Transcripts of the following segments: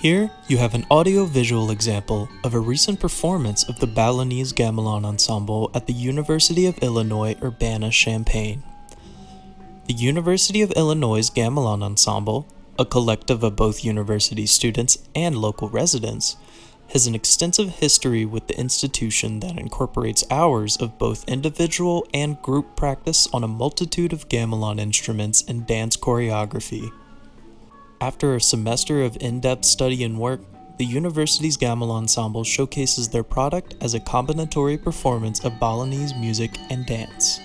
Here, you have an audio-visual example of a recent performance of the Balinese Gamelan Ensemble at the University of Illinois Urbana-Champaign. The University of Illinois' Gamelan Ensemble, a collective of both university students and local residents, has an extensive history with the institution that incorporates hours of both individual and group practice on a multitude of gamelan instruments and dance choreography. After a semester of in-depth study and work, the university's Gamelan Ensemble showcases their product as a combinatory performance of Balinese music and dance.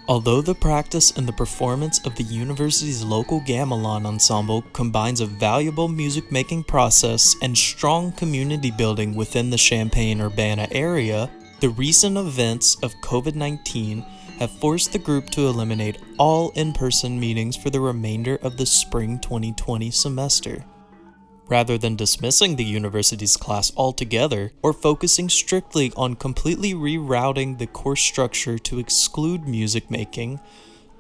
Although the practice and the performance of the university's local Gamelan Ensemble combines a valuable music-making process and strong community building within the Champaign-Urbana area, the recent events of COVID-19 have forced the group to eliminate all in-person meetings for the remainder of the spring 2020 semester. Rather than dismissing the university's class altogether or focusing strictly on completely rerouting the course structure to exclude music making,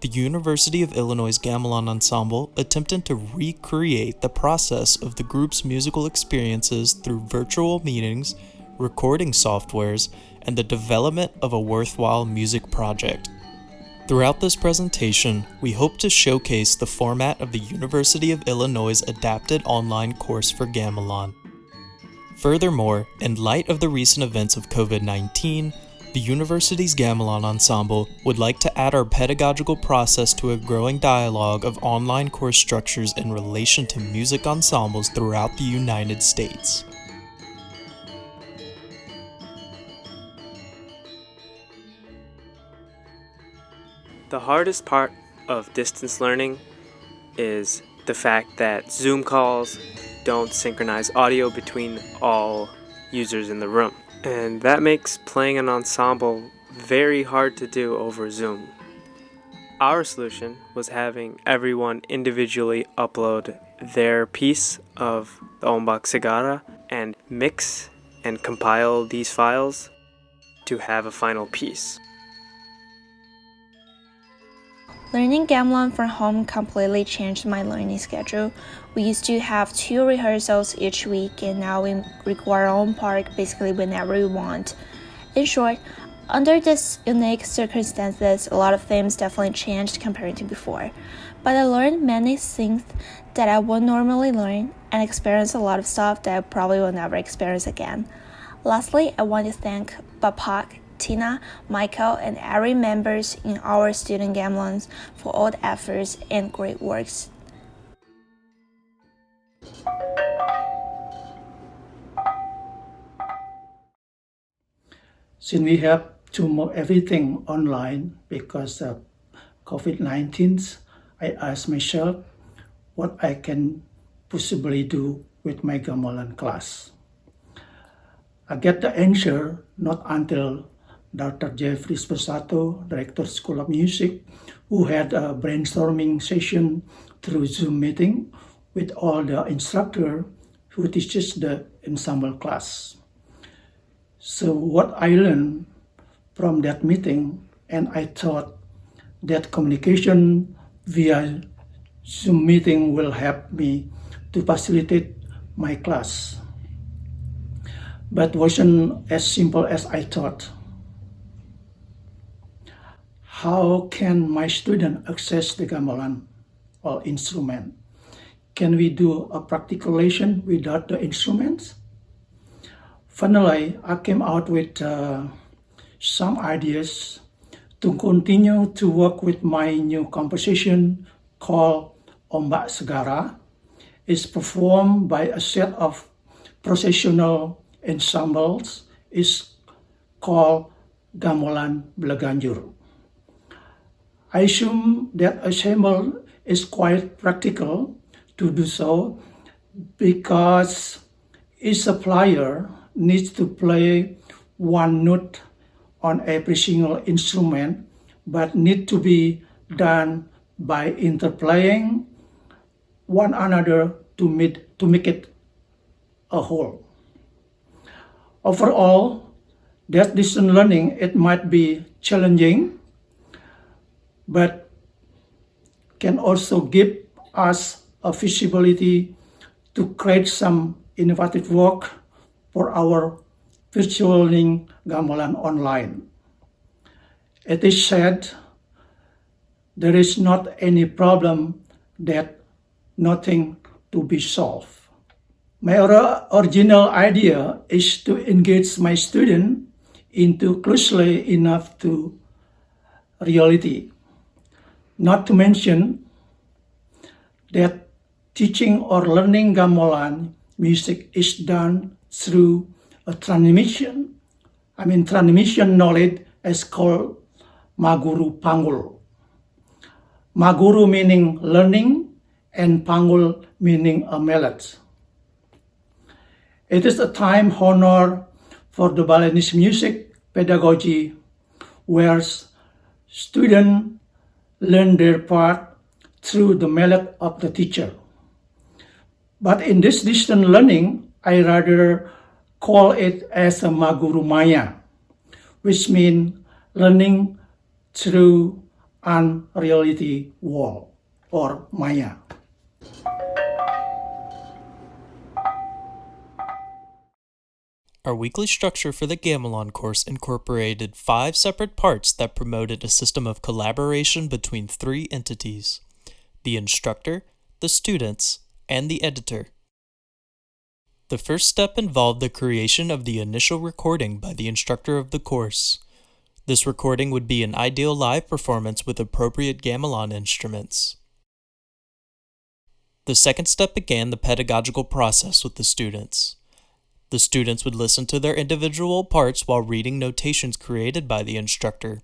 the University of Illinois' Gamelan Ensemble attempted to recreate the process of the group's musical experiences through virtual meetings, recording softwares, and the development of a worthwhile music project. Throughout this presentation, we hope to showcase the format of the University of Illinois' adapted online course for gamelan. Furthermore, in light of the recent events of COVID-19, the university's Gamelan Ensemble would like to add our pedagogical process to a growing dialogue of online course structures in relation to music ensembles throughout the United States. The hardest part of distance learning is the fact that Zoom calls don't synchronize audio between all users in the room. And that makes playing an ensemble very hard to do over Zoom. Our solution was having everyone individually upload their piece of the Ombak Segara and mix and compile these files to have a final piece. Learning gamelan from home completely changed my learning schedule. We used to have 2 rehearsals each week, and now we record our own part basically whenever we want. In short, under these unique circumstances, a lot of things definitely changed compared to before. But I learned many things that I would normally learn and experienced a lot of stuff that I probably will never experience again. Lastly, I want to thank Bapak, Tina, Michael, and every members in our student gamelans for all the efforts and great works. Since we have to move everything online because of COVID-19, I asked myself what I can possibly do with my gamelan class. I get the answer not until Dr. Jeffrey Broussard, Director School of Music, who had a brainstorming session through Zoom meeting with all the instructor who teaches the ensemble class. So what I learned from that meeting, and I thought that communication via Zoom meeting will help me to facilitate my class. But wasn't as simple as I thought. How can my student access the gamelan or instrument? Can we do a practical lesson without the instruments? Finally, I came out with some ideas to continue to work with my new composition called Ombak Segara. It's performed by a set of processional ensembles. It's called Gamelan Belaganjur. I assume that ensemble is quite practical to do so because each player needs to play one note on every single instrument, but need to be done by interplaying one another to make it a whole. Overall, that distance learning, it might be challenging, but can also give us a visibility to to create some innovative work for our virtual learning Gamelan online. It is said there is not any problem that nothing to be solved. My original idea is to engage my student into closely enough to reality. Not to mention that teaching or learning gamelan music is done through a transmission knowledge is called Maguru Panggul. Maguru meaning learning and Panggul meaning a melody. It is a time honor for the Balinese music pedagogy where students learn their part through the melody of the teacher. But in this distance learning, I rather call it as a Maguru Maya, which means learning through unreality world or Maya. Our weekly structure for the Gamelan course incorporated 5 separate parts that promoted a system of collaboration between 3 entities: the instructor, the students, and the editor. The first step involved the creation of the initial recording by the instructor of the course. This recording would be an ideal live performance with appropriate gamelan instruments. The second step began the pedagogical process with the students. The students would listen to their individual parts while reading notations created by the instructor.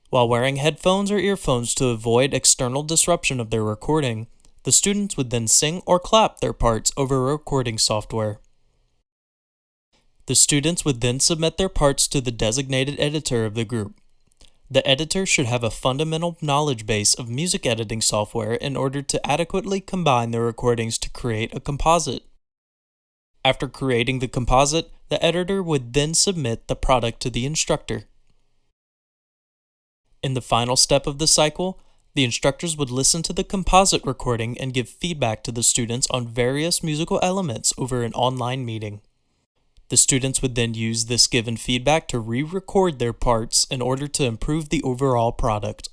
While wearing headphones or earphones to avoid external disruption of their recording, the students would then sing or clap their parts over recording software. The students would then submit their parts to the designated editor of the group. The editor should have a fundamental knowledge base of music editing software in order to adequately combine the recordings to create a composite. After creating the composite, the editor would then submit the product to the instructor. In the final step of the cycle, the instructors would listen to the composite recording and give feedback to the students on various musical elements over an online meeting. The students would then use this given feedback to re-record their parts in order to improve the overall product.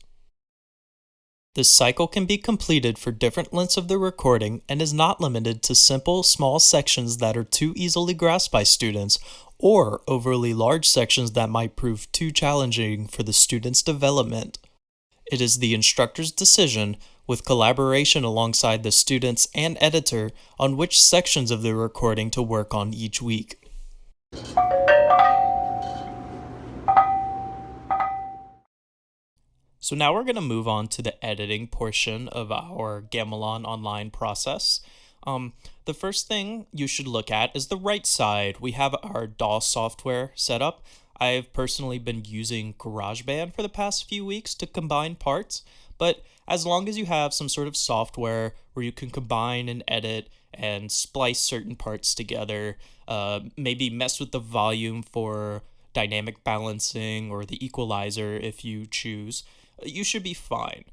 This cycle can be completed for different lengths of the recording and is not limited to simple, small sections that are too easily grasped by students or overly large sections that might prove too challenging for the student's development. It is the instructor's decision, with collaboration alongside the students and editor, on which sections of the recording to work on each week. So now we're going to move on to the editing portion of our Gamelan online process. The first thing you should look at is the right side. We have our DAW software set up. I've personally been using GarageBand for the past few weeks to combine parts, but as long as you have some sort of software where you can combine and edit and splice certain parts together, maybe mess with the volume for dynamic balancing or the equalizer if you choose, you should be fine.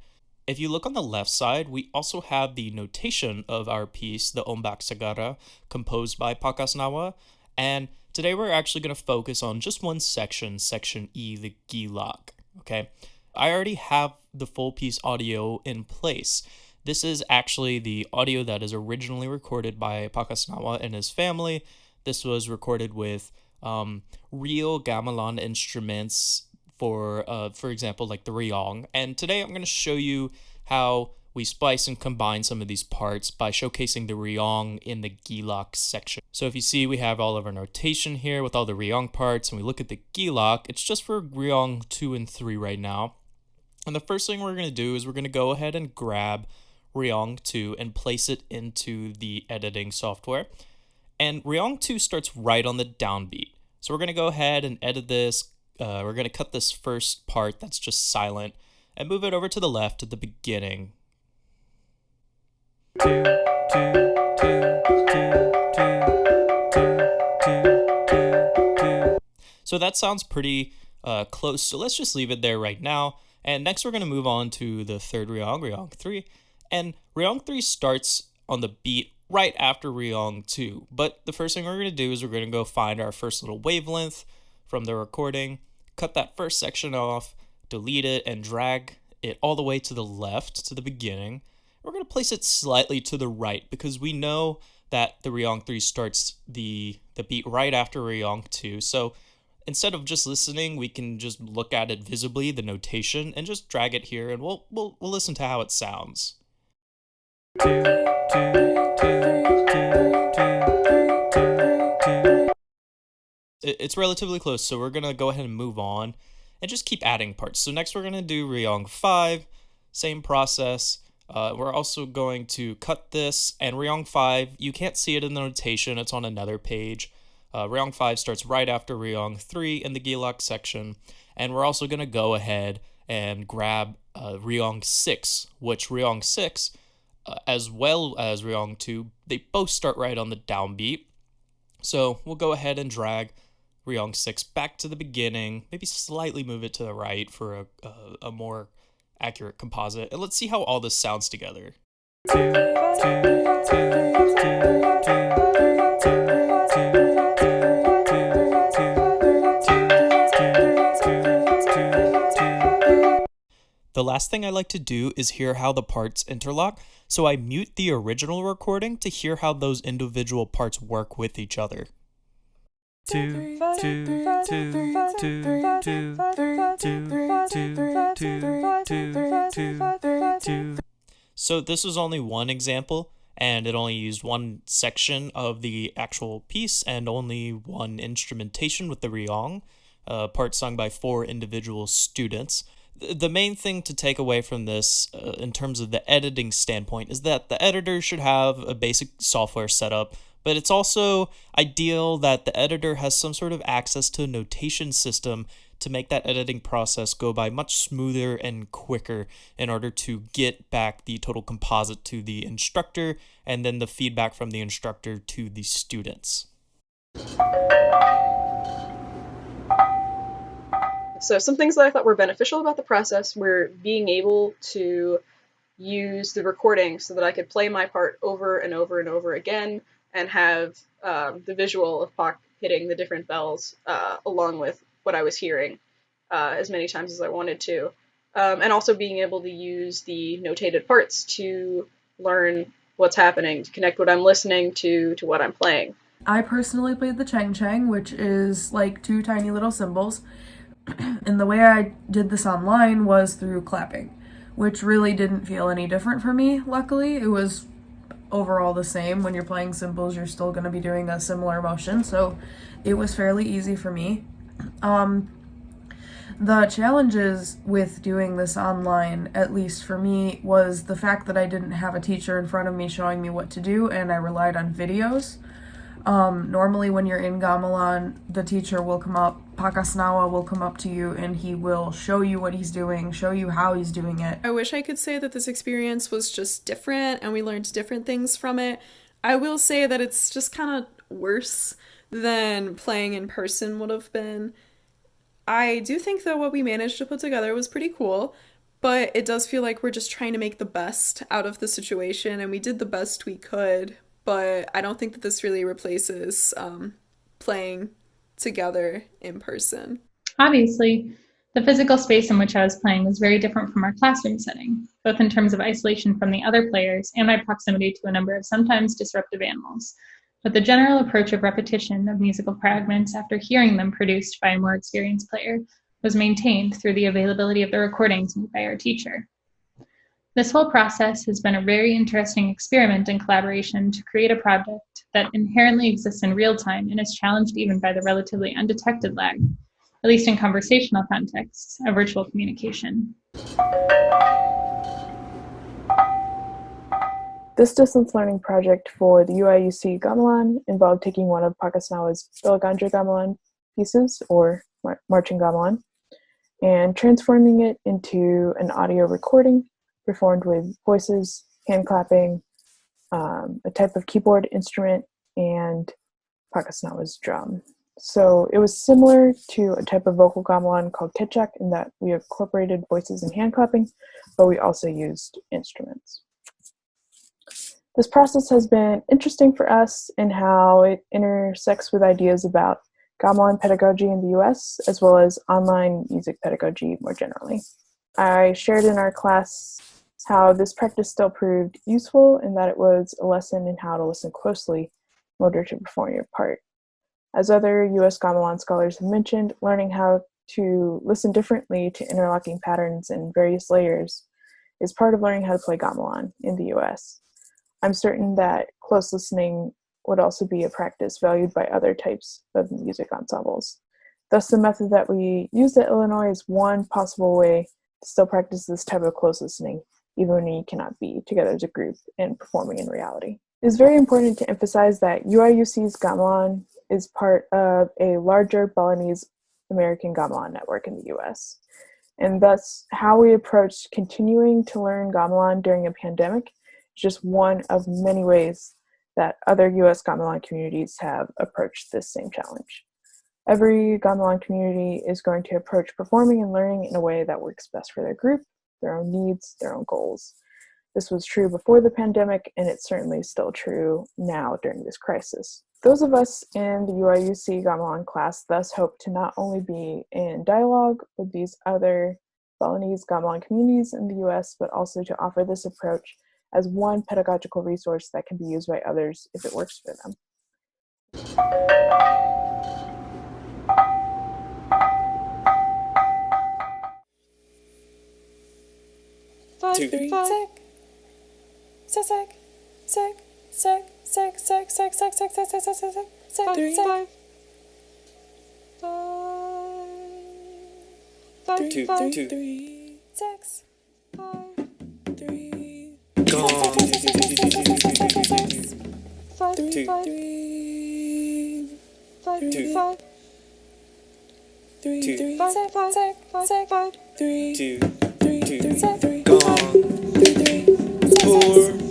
If you look on the left side, we also have the notation of our piece, the Ombak Segara, composed by Asnawa, and today we're actually going to focus on just one section, section E, the Gilak, okay? I already have the full piece audio in place. This is actually the audio that is originally recorded by Asnawa and his family. This was recorded with real gamelan instruments, for example, like the riong. And today I'm going to show you how we splice and combine some of these parts by showcasing the riong in the Gilak section. So if you see, we have all of our notation here with all the riong parts, and we look at the Gilak, it's just for riong 2 and 3 right now. And the first thing we're going to do is we're going to go ahead and grab riong 2 and place it into the editing software. And riong 2 starts right on the downbeat. So we're going to go ahead and edit this. We're going to cut this first part that's just silent and move it over to the left at the beginning. 2, 2, 2, 2, 2. So that sounds pretty close, so let's just leave it there right now. And next we're going to move on to the third riong, riong 3. And riong 3 starts on the beat right after Ryong 2. But the first thing we're going to do is we're going to go find our first little wavelength from the recording, cut that first section off, delete it, and drag it all the way to the left to the beginning. We're going to place it slightly to the right because we know that the Ryong 3 starts the beat right after Ryong 2. So instead of just listening, we can just look at it visibly, the notation, and just drag it here, and we'll listen to how it sounds. It's relatively close, so we're going to go ahead and move on and just keep adding parts. So next we're going to do Ryong 5, same process. We're also going to cut this, and Ryong 5, you can't see it in the notation, it's on another page. Ryong 5 starts right after Ryong 3 in the Gilak section, and we're also going to go ahead and grab Ryong 6, which Ryong 6, as well as Ryong 2, they both start right on the downbeat. So we'll go ahead and drag Ryong 6 back to the beginning, maybe slightly move it to the right for a more accurate composite, and let's see how all this sounds together. The last thing I like to do is hear how the parts interlock, so I mute the original recording to hear how those individual parts work with each other. So this was only one example, and it only used one section of the actual piece and only one instrumentation with the Ryong, part sung by 4 individual students. The main thing to take away from this in terms of the editing standpoint is that the editor should have a basic software setup, but it's also ideal that the editor has some sort of access to a notation system to make that editing process go by much smoother and quicker in order to get back the total composite to the instructor and then the feedback from the instructor to the students. So some things that I thought were beneficial about the process were being able to use the recording so that I could play my part over and over and over again and have the visual of Pak hitting the different bells along with what I was hearing as many times as I wanted to. And also being able to use the notated parts to learn what's happening, to connect what I'm listening to what I'm playing. I personally played the Chang Chang, which is like 2 tiny little cymbals. And the way I did this online was through clapping, which really didn't feel any different for me, luckily. It was overall the same. When you're playing cymbals, you're still going to be doing a similar motion, so it was fairly easy for me. The challenges with doing this online, at least for me, was the fact that I didn't have a teacher in front of me showing me what to do, and I relied on videos. Normally when you're in gamelan, the teacher will come up, Pak Asnawa will come up to you and he will show you what he's doing, show you how he's doing it. I wish I could say that this experience was just different and we learned different things from it. I will say that it's just kind of worse than playing in person would have been. I do think that what we managed to put together was pretty cool, but it does feel like we're just trying to make the best out of the situation, and we did the best we could. But I don't think that this really replaces playing together in person. Obviously, the physical space in which I was playing was very different from our classroom setting, both in terms of isolation from the other players and my proximity to a number of sometimes disruptive animals. But the general approach of repetition of musical fragments after hearing them produced by a more experienced player was maintained through the availability of the recordings made by our teacher. This whole process has been a very interesting experiment in collaboration to create a project that inherently exists in real time and is challenged even by the relatively undetected lag, at least in conversational contexts, of virtual communication. This distance learning project for the UIUC Gamelan involved taking one of Pak Asnawa's Belganja Gamelan pieces, or marching gamelan, and transforming it into an audio recording performed with voices, hand clapping, a type of keyboard instrument, and Pak Asnawa's drum. So it was similar to a type of vocal gamelan called Ketut in that we incorporated voices and hand clapping, but we also used instruments. This process has been interesting for us in how it intersects with ideas about gamelan pedagogy in the US, as well as online music pedagogy more generally. I shared in our class how this practice still proved useful in that it was a lesson in how to listen closely in order to perform your part. As other US gamelan scholars have mentioned, learning how to listen differently to interlocking patterns and various layers is part of learning how to play gamelan in the US. I'm certain that close listening would also be a practice valued by other types of music ensembles. Thus, the method that we use at Illinois is one possible way to still practice this type of close listening, even when you cannot be together as a group and performing in reality. It is very important to emphasize that UIUC's gamelan is part of a larger Balinese American gamelan network in the US. And thus, how we approach continuing to learn gamelan during a pandemic is just one of many ways that other US gamelan communities have approached this same challenge. Every gamelan community is going to approach performing and learning in a way that works best for their group, their own needs, their own goals. This was true before the pandemic, and it's certainly still true now during this crisis. Those of us in the UIUC Gamelan class thus hope to not only be in dialogue with these other Balinese Gamelan communities in the US, but also to offer this approach as one pedagogical resource that can be used by others if it works for them. Two, three, sec. Sec, sec, sec, sec, sec, sec, sec, sec, sec, sec, sec, sec, sec, sec, three, five, five, two, two, three, six, five, three, gone. Five, three, five, two, five, three, five, five, five, five, three, two, three, gone. Four.